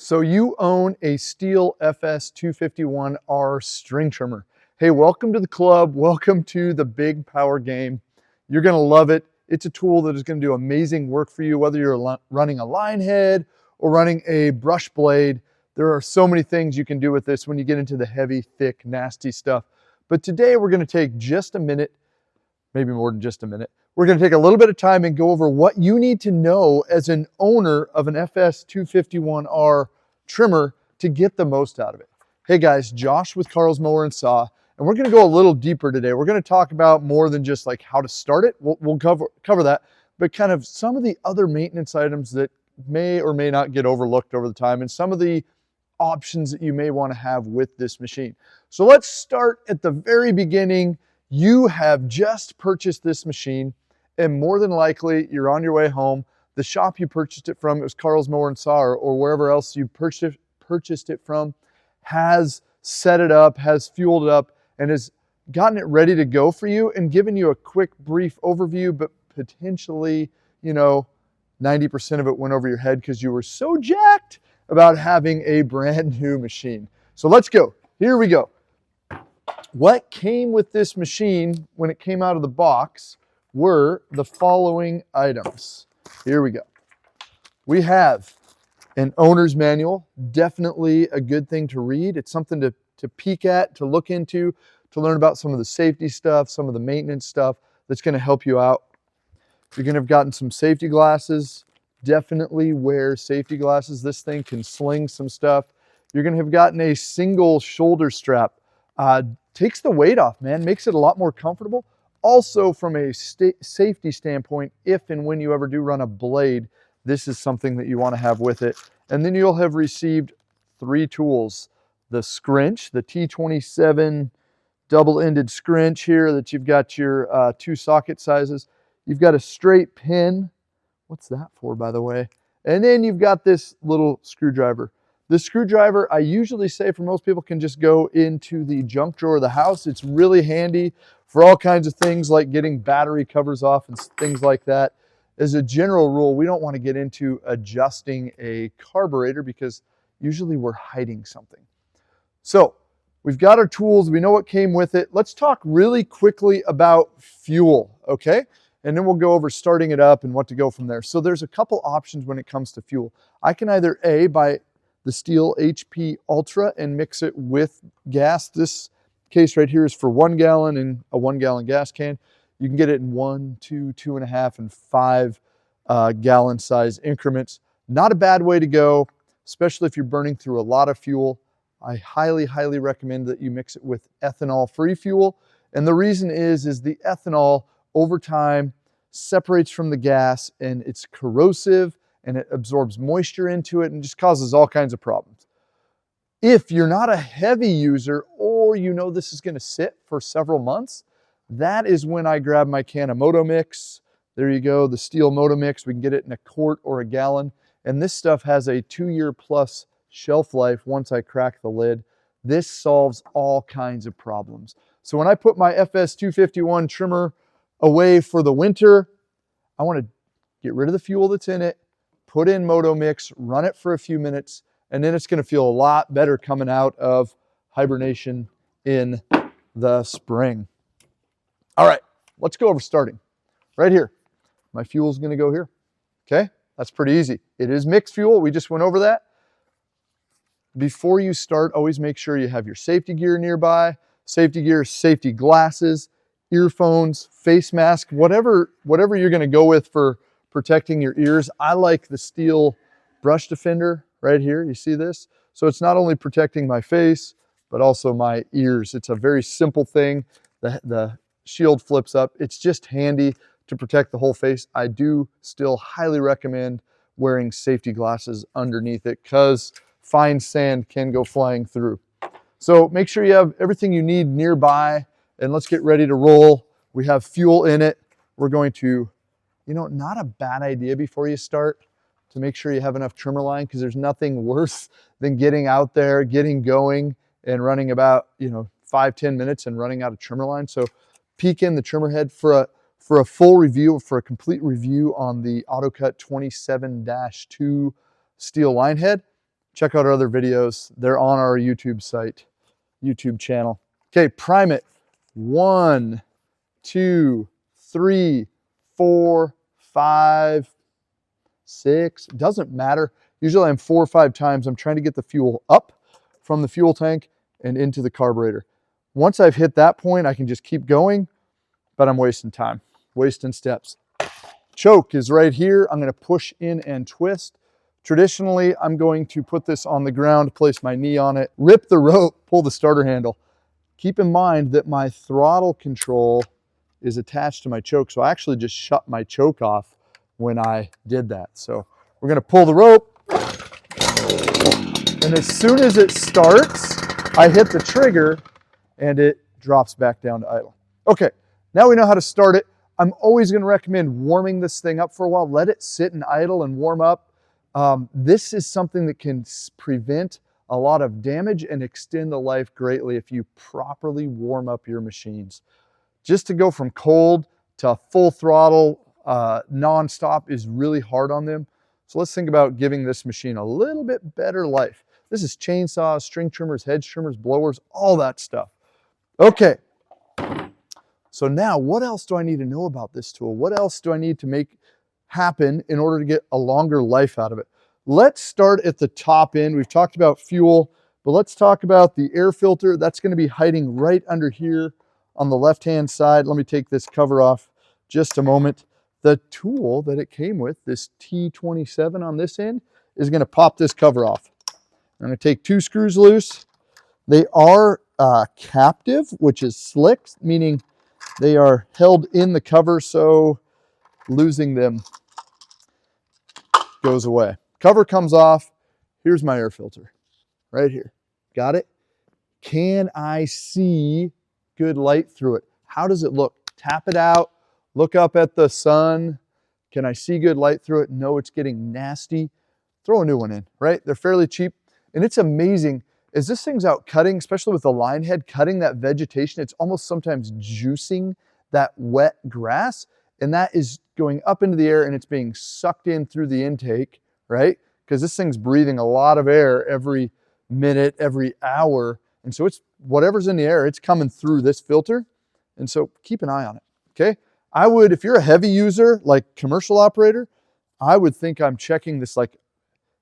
So you own a STIHL FS 251R string trimmer. Hey, welcome to the club. Welcome to the big power game. You're gonna love it. It's a tool that is gonna do amazing work for you, whether you're running a line head or running a brush blade. There are so many things you can do with this when you get into the heavy, thick, nasty stuff. But today we're gonna take just a minute, maybe more than just a minute. We're gonna take a little bit of time and go over what you need to know as an owner of an FS 251R trimmer to get the most out of it. Hey guys, Josh with Carl's Mower and Saw, and we're gonna go a little deeper today. We're gonna talk about more than just like how to start it. We'll cover that, but kind of some of the other maintenance items that may or may not get overlooked over the time, and some of the options that you may wanna have with this machine. So let's start at the very beginning. You have just purchased this machine, and more than likely you're on your way home. The shop you purchased it from, it was Carl's Mower and Saw, or wherever else you purchased it from, has set it up, has fueled it up, and has gotten it ready to go for you and given you a quick, brief overview, but potentially, 90% of it went over your head because you were so jacked about having a brand new machine. So let's go. Here we go. What came with this machine when it came out of the box were the following items. Here we go. We have an owner's manual, definitely a good thing to read. It's something to peek at, to look into, to learn about some of the safety stuff, some of the maintenance stuff that's gonna help you out. You're gonna have gotten some safety glasses. Definitely wear safety glasses. This thing can sling some stuff. You're gonna have gotten a single shoulder strap. Takes the weight off, man, makes it a lot more comfortable. Also, from a safety standpoint, if and when you ever do run a blade, this is something that you want to have with it. And then you'll have received 3 tools. The scrunch, the T27 double-ended scrunch here that you've got your 2 socket sizes. You've got a straight pin. What's that for, by the way? And then you've got this little screwdriver. The screwdriver, I usually say for most people, can just go into the junk drawer of the house. It's really handy for all kinds of things like getting battery covers off and things like that. As a general rule, we don't want to get into adjusting a carburetor because usually we're hiding something. So we've got our tools. We know what came with it. Let's talk really quickly about fuel, okay? And then we'll go over starting it up and what to go from there. So there's a couple options when it comes to fuel. I can either buy the STIHL HP Ultra and mix it with gas. This case right here is for 1 gallon in a 1 gallon gas can. You can get it in 1, 2, 2.5, and 5 gallon size increments. Not a bad way to go, especially if you're burning through a lot of fuel. I highly, highly recommend that you mix it with ethanol-free fuel. And the reason is the ethanol over time separates from the gas and it's corrosive and it absorbs moisture into it and just causes all kinds of problems. If you're not a heavy user or you know this is gonna sit for several months, that is when I grab my can of Moto Mix. There you go, the STIHL Moto Mix. We can get it in a quart or a gallon. And this stuff has a 2-year plus shelf life once I crack the lid. This solves all kinds of problems. So when I put my FS 251 trimmer away for the winter, I wanna get rid of the fuel that's in it, put in Moto Mix, run it for a few minutes, and then it's gonna feel a lot better coming out of hibernation in the spring. All right, let's go over starting. Right here, my fuel's gonna go here, okay? That's pretty easy. It is mixed fuel, we just went over that. Before you start, always make sure you have your safety gear nearby. Safety gear, safety glasses, earphones, face mask, whatever you're gonna go with for protecting your ears. I like the STIHL brush defender right here. You see this? So it's not only protecting my face, but also my ears. It's a very simple thing. The shield flips up. It's just handy to protect the whole face. I do still highly recommend wearing safety glasses underneath it because fine sand can go flying through. So make sure you have everything you need nearby and let's get ready to roll. We have fuel in it. We're going to, not a bad idea before you start to make sure you have enough trimmer line because there's nothing worse than getting out there, getting going and running about, 5-10 minutes and running out of trimmer line. So peek in the trimmer head for a full review, for a complete review on the AutoCut 27-2 STIHL line head. check out our other videos. They're on our YouTube site, YouTube channel. Okay, prime it. 1, 2, 3, 4, 5, 6. Doesn't matter. Usually I'm 4 or 5 times. I'm trying to get the fuel up from the fuel tank and into the carburetor. Once I've hit that point, I can just keep going, but I'm wasting time, wasting steps. Choke is right here. I'm going to push in and twist. Traditionally, I'm going to put this on the ground, place my knee on it, rip the rope, pull the starter handle. Keep in mind that my throttle control is attached to my choke, so I actually just shut my choke off when I did that. So we're going to pull the rope, and as soon as it starts, I hit the trigger and it drops back down to idle. Okay, now we know how to start it. I'm always going to recommend warming this thing up for a while. Let it sit and idle and warm up. This is something that can prevent a lot of damage and extend the life greatly if you properly warm up your machines. Just to go from cold to full throttle non-stop is really hard on them. So let's think about giving this machine a little bit better life. This is chainsaws, string trimmers, hedge trimmers, blowers, all that stuff. Okay, so now what else do I need to know about this tool? What else do I need to make happen in order to get a longer life out of it? Let's start at the top end. We've talked about fuel, but let's talk about the air filter. That's going to be hiding right under here on the left-hand side. Let me take this cover off just a moment. The tool that it came with, this T27 on this end, is going to pop this cover off. I'm going to take 2 screws loose. They are captive, which is slick, meaning they are held in the cover, so losing them goes away. Cover comes off. Here's my air filter right here. Got it? Can I see good light through it? How does it look? Tap it out. Look up at the sun. Can I see good light through it? No, it's getting nasty. Throw a new one in, right? They're fairly cheap. And it's amazing, as this thing's out cutting, especially with the line head, cutting that vegetation, it's almost sometimes juicing that wet grass. And that is going up into the air and it's being sucked in through the intake, right? Because this thing's breathing a lot of air every minute, every hour. And so it's whatever's in the air, it's coming through this filter. And so keep an eye on it, okay? I would, if you're a heavy user, like commercial operator, I would think I'm checking this like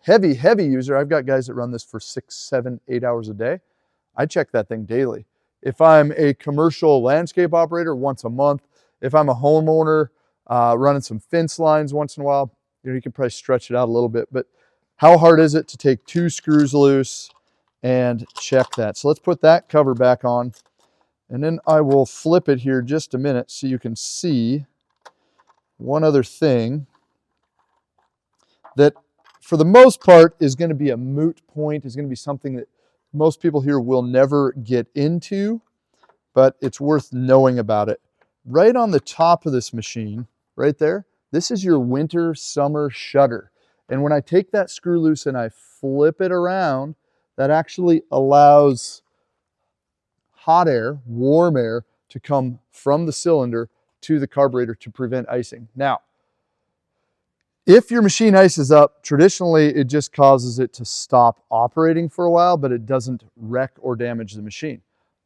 heavy user. I've got guys that run this for 6, 7, 8 hours a day. I check that thing daily. If I'm a commercial landscape operator, once a month. If I'm a homeowner running some fence lines once in a while, you can probably stretch it out a little bit. But how hard is it to take 2 screws loose and check that? So let's put that cover back on. And then I will flip it here just a minute so you can see one other thing that for the most part is going to be a moot point, is going to be something that most people here will never get into, but it's worth knowing about it. Right on the top of this machine, right there, this is your winter summer shutter. And when I take that screw loose and I flip it around, that actually allows hot air, warm air to come from the cylinder to the carburetor to prevent icing. Now, if your machine ices up, traditionally it just causes it to stop operating for a while, but it doesn't wreck or damage the machine.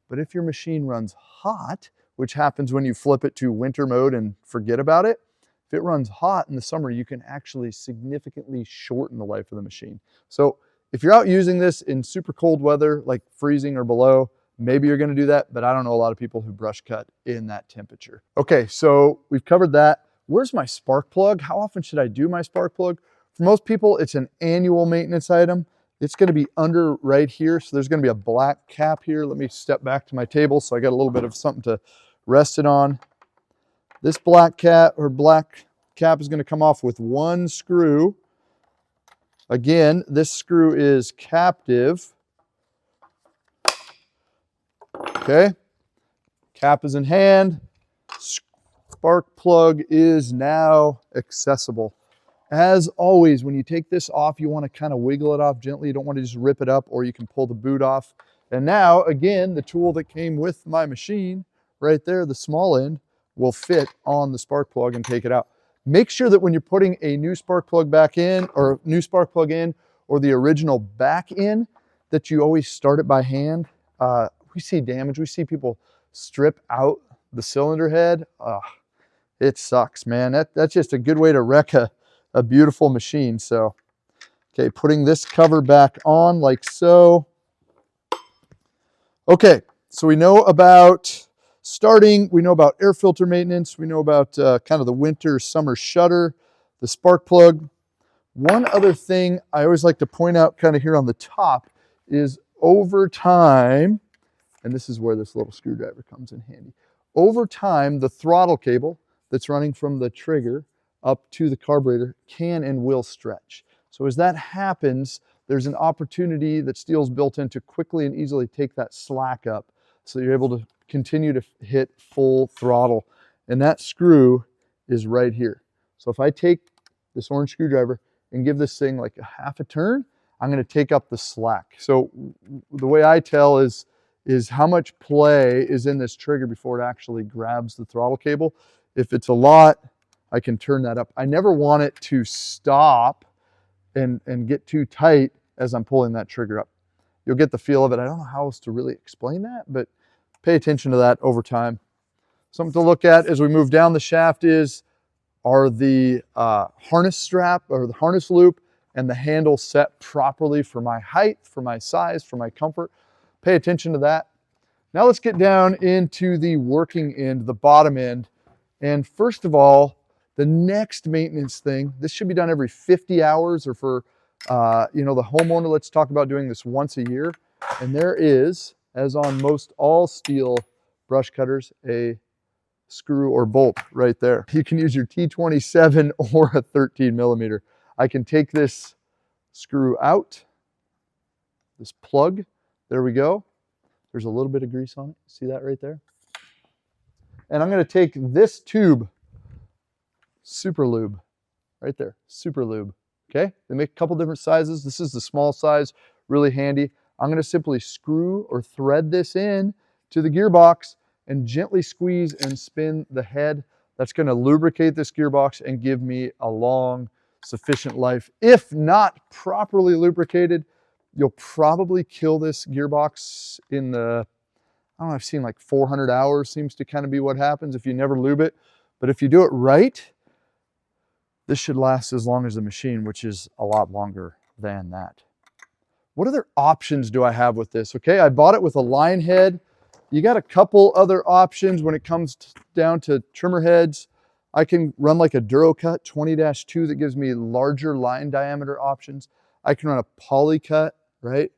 But if your machine runs hot, which happens when you flip it to winter mode and forget about it, if it runs hot in the summer, you can actually significantly shorten the life of the machine. So if you're out using this in super cold weather, like freezing or below, maybe you're going to do that, but I don't know a lot of people who brush cut in that temperature. Okay, so we've covered that. Where's my spark plug? How often should I do my spark plug? For most people, it's an annual maintenance item. It's going to be under right here. So there's going to be a black cap here. Let me step back to my table so I got a little bit of something to rest it on. This black cap is going to come off with 1 screw. Again, this screw is captive. Okay, cap is in hand. Spark plug is now accessible. As always, when you take this off, you want to kind of wiggle it off gently. You don't want to just rip it up, or you can pull the boot off. And now, again, the tool that came with my machine, right there, the small end, will fit on the spark plug and take it out. Make sure that when you're putting a new spark plug back in, or new spark plug in, or the original back end that you always start it by hand, we see damage. We see people strip out the cylinder head. It sucks, man. That's just a good way to wreck a beautiful machine. So, okay, putting this cover back on like so. Okay, so we know about starting, we know about air filter maintenance, we know about kind of the winter summer shutter, the spark plug. One other thing I always like to point out kind of here on the top is over time, and this is where this little screwdriver comes in handy. Over time, the throttle cable that's running from the trigger up to the carburetor can and will stretch. So as that happens, there's an opportunity that STIHL's built in to quickly and easily take that slack up so you're able to continue to hit full throttle. And that screw is right here. So if I take this orange screwdriver and give this thing like a half a turn, I'm going to take up the slack. So the way I tell is how much play is in this trigger before it actually grabs the throttle cable. If it's a lot, I can turn that up. I never want it to stop and get too tight as I'm pulling that trigger up. You'll get the feel of it. I don't know how else to really explain that, but pay attention to that over time. Something to look at as we move down the shaft are the harness strap or the harness loop and the handle set properly for my height, for my size, for my comfort. Pay attention to that. Now let's get down into the working end, the bottom end. And first of all, the next maintenance thing, this should be done every 50 hours or for, the homeowner, let's talk about doing this once a year. And there is, as on most all STIHL brush cutters, a screw or bolt right there. You can use your T27 or a 13 millimeter. I can take this screw out, this plug, there we go. There's a little bit of grease on it. See that right there? And I'm going to take this tube, super lube, right there, super lube. Okay, they make a couple different sizes. This is the small size, really handy. I'm going to simply screw or thread this in to the gearbox and gently squeeze and spin the head. That's going to lubricate this gearbox and give me a long, sufficient life. If not properly lubricated, you'll probably kill this gearbox in the, I don't know, I've seen like 400 hours seems to kind of be what happens if you never lube it. But if you do it right, this should last as long as the machine, which is a lot longer than that. What other options do I have with this? Okay, I bought it with a line head. You got a couple other options when it comes down to trimmer heads. I can run like a DuraCut 20-2 that gives me larger line diameter options. I can run a Polycut, right?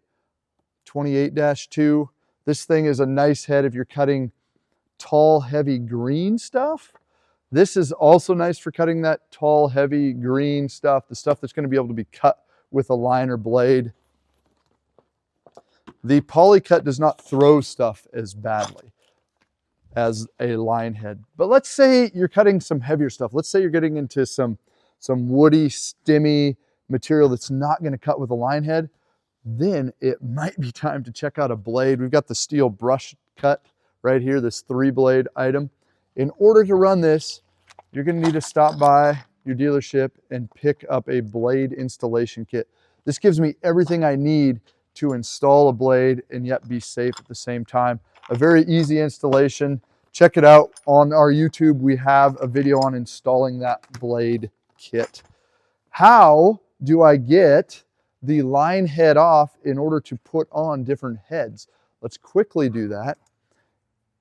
28-2. This thing is a nice head if you're cutting tall, heavy green stuff. This is also nice for cutting that tall, heavy green stuff, the stuff that's going to be able to be cut with a liner blade. The Polycut does not throw stuff as badly as a line head. But let's say you're cutting some heavier stuff. Let's say you're getting into some woody, stemmy material that's not going to cut with a line head. Then it might be time to check out a blade. We've got the STIHL brush cut right here, this 3-blade item. In order to run this, you're going to need to stop by your dealership and pick up a blade installation kit. This gives me everything I need to install a blade and yet be safe at the same time. A very easy installation. Check it out on our YouTube. We have a video on installing that blade kit. How do I get the line head off in order to put on different heads? Let's quickly do that.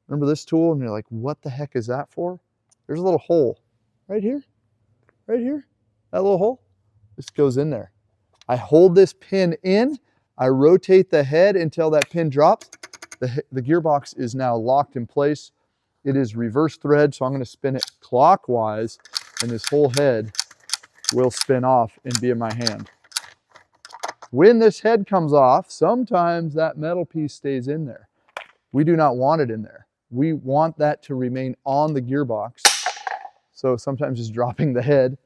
Remember this tool? And you're like, what the heck is that for? There's a little hole right here, right here. That little hole, this goes in there. I hold this pin in, I rotate the head until that pin drops. The gearbox is now locked in place. It is reverse thread, so I'm going to spin it clockwise, and this whole head will spin off and be in my hand. When this head comes off, sometimes that metal piece stays in there. We do not want it in there. We want that to remain on the gearbox. So sometimes just dropping the head,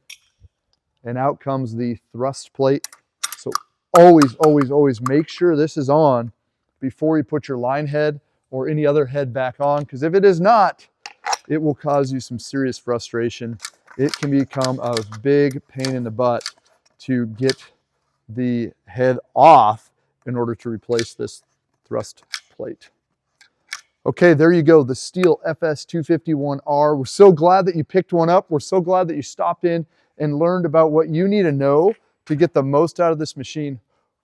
and out comes the thrust plate. So always, always, always make sure this is on before you put your line head or any other head back on, because if it is not, it will cause you some serious frustration. It can become a big pain in the butt to get the head off in order to replace this thrust plate. Okay, there you go, the STIHL FS 251R. We're so glad that you picked one up. We're so glad that you stopped in and learned about what you need to know to get the most out of this machine.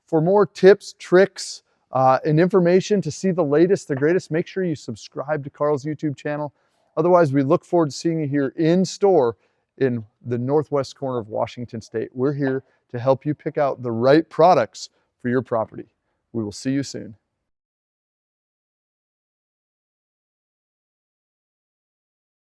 For more tips, tricks, and information to see the latest, the greatest, make sure you subscribe to Carl's YouTube channel. Otherwise, we look forward to seeing you here in store in the northwest corner of Washington State. We're here to help you pick out the right products for your property. We will see you soon.